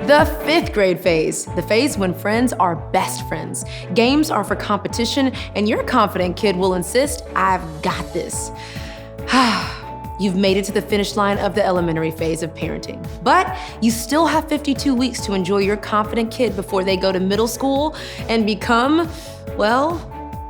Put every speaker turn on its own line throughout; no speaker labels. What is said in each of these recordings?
The fifth grade phase, the phase when friends are best friends. Games are for competition, and your confident kid will insist, "I've got this." You've made it to the finish line of the elementary phase of parenting. But you still have 52 weeks to enjoy your confident kid before they go to middle school and become, well,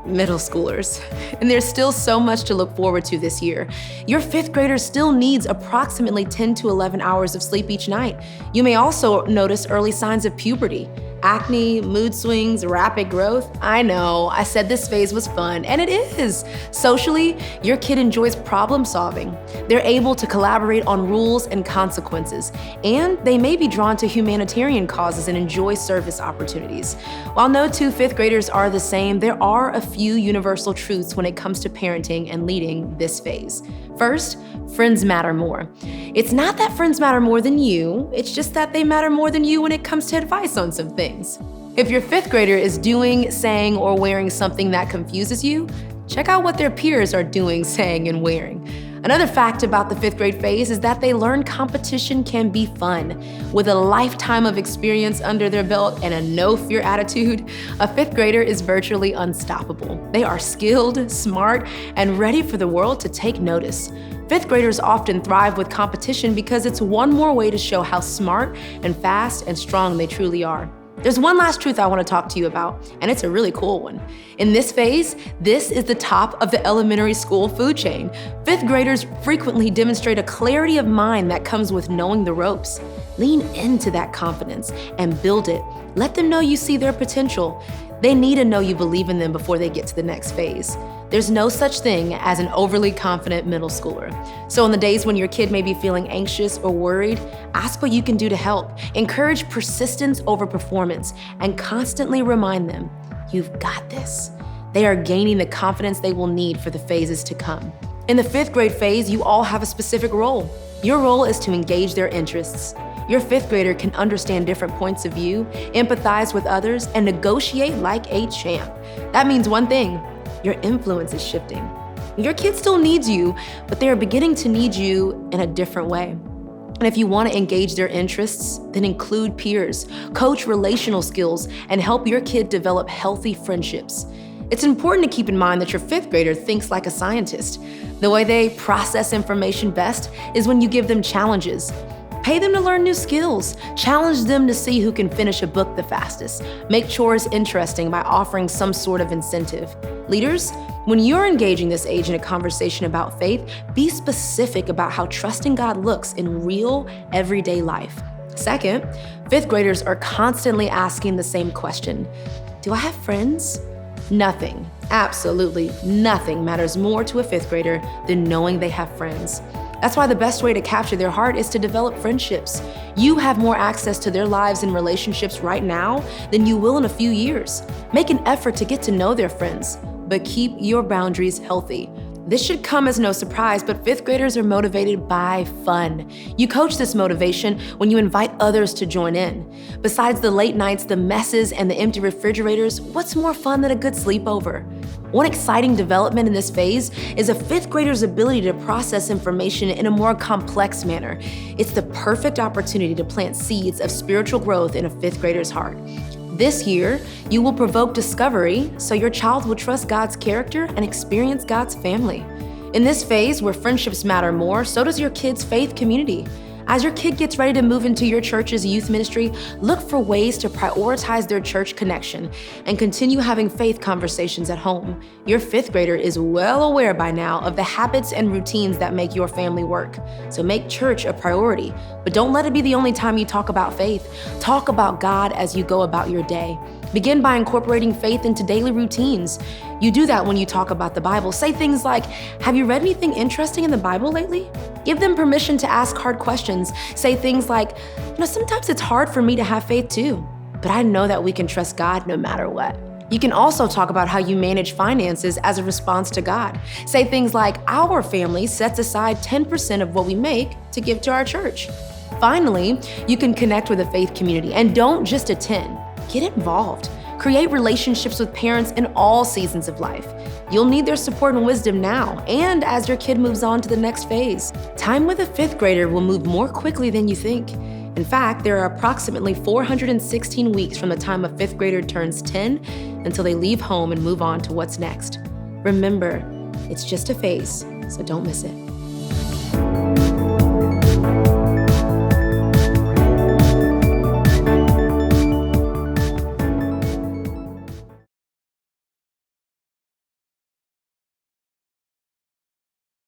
middle schoolers. And there's still so much to look forward to this year. Your fifth grader still needs approximately 10 to 11 hours of sleep each night. You may also notice early signs of puberty. Acne, mood swings, rapid growth. I know, I said this phase was fun, and it is. Socially, your kid enjoys problem solving. They're able to collaborate on rules and consequences, and they may be drawn to humanitarian causes and enjoy service opportunities. While no two fifth graders are the same, there are a few universal truths when it comes to parenting and leading this phase. First, friends matter more. It's not that friends matter more than you, it's just that they matter more than you when it comes to advice on some things. If your fifth grader is doing, saying, or wearing something that confuses you, check out what their peers are doing, saying, and wearing. Another fact about the fifth grade phase is that they learn competition can be fun. With a lifetime of experience under their belt and a no-fear attitude, a fifth grader is virtually unstoppable. They are skilled, smart, and ready for the world to take notice. Fifth graders often thrive with competition because it's one more way to show how smart and fast and strong they truly are. There's one last truth I want to talk to you about, and it's a really cool one. In this phase, this is the top of the elementary school food chain. Fifth graders frequently demonstrate a clarity of mind that comes with knowing the ropes. Lean into that confidence and build it. Let them know you see their potential. They need to know you believe in them before they get to the next phase. There's no such thing as an overly confident middle schooler. So on the days when your kid may be feeling anxious or worried, ask what you can do to help. Encourage persistence over performance and constantly remind them, you've got this. They are gaining the confidence they will need for the phases to come. In the fifth grade phase, you all have a specific role. Your role is to engage their interests. Your fifth grader can understand different points of view, empathize with others, and negotiate like a champ. That means one thing. Your influence is shifting. Your kid still needs you, but they are beginning to need you in a different way. And if you want to engage their interests, then include peers, coach relational skills, and help your kid develop healthy friendships. It's important to keep in mind that your fifth grader thinks like a scientist. The way they process information best is when you give them challenges. Pay them to learn new skills. Challenge them to see who can finish a book the fastest. Make chores interesting by offering some sort of incentive. Leaders, when you're engaging this age in a conversation about faith, be specific about how trusting God looks in real, everyday life. Second, fifth graders are constantly asking the same question. Do I have friends? Nothing, absolutely nothing matters more to a fifth grader than knowing they have friends. That's why the best way to capture their heart is to develop friendships. You have more access to their lives and relationships right now than you will in a few years. Make an effort to get to know their friends, but keep your boundaries healthy. This should come as no surprise, but fifth graders are motivated by fun. You coach this motivation when you invite others to join in. Besides the late nights, the messes, and the empty refrigerators, what's more fun than a good sleepover? One exciting development in this phase is a fifth grader's ability to process information in a more complex manner. It's the perfect opportunity to plant seeds of spiritual growth in a fifth grader's heart. This year, you will provoke discovery so your child will trust God's character and experience God's family. In this phase where friendships matter more, so does your kid's faith community. As your kid gets ready to move into your church's youth ministry, look for ways to prioritize their church connection and continue having faith conversations at home. Your fifth grader is well aware by now of the habits and routines that make your family work. So make church a priority, but don't let it be the only time you talk about faith. Talk about God as you go about your day. Begin by incorporating faith into daily routines. You do that when you talk about the Bible. Say things like, have you read anything interesting in the Bible lately? Give them permission to ask hard questions. Say things like, sometimes it's hard for me to have faith too, but I know that we can trust God no matter what. You can also talk about how you manage finances as a response to God. Say things like, our family sets aside 10% of what we make to give to our church. Finally, you can connect with a faith community and don't just attend. Get involved. Create relationships with parents in all seasons of life. You'll need their support and wisdom now and as your kid moves on to the next phase. Time with a fifth grader will move more quickly than you think. In fact, there are approximately 416 weeks from the time a fifth grader turns 10 until they leave home and move on to what's next. Remember, it's just a phase, so don't miss it.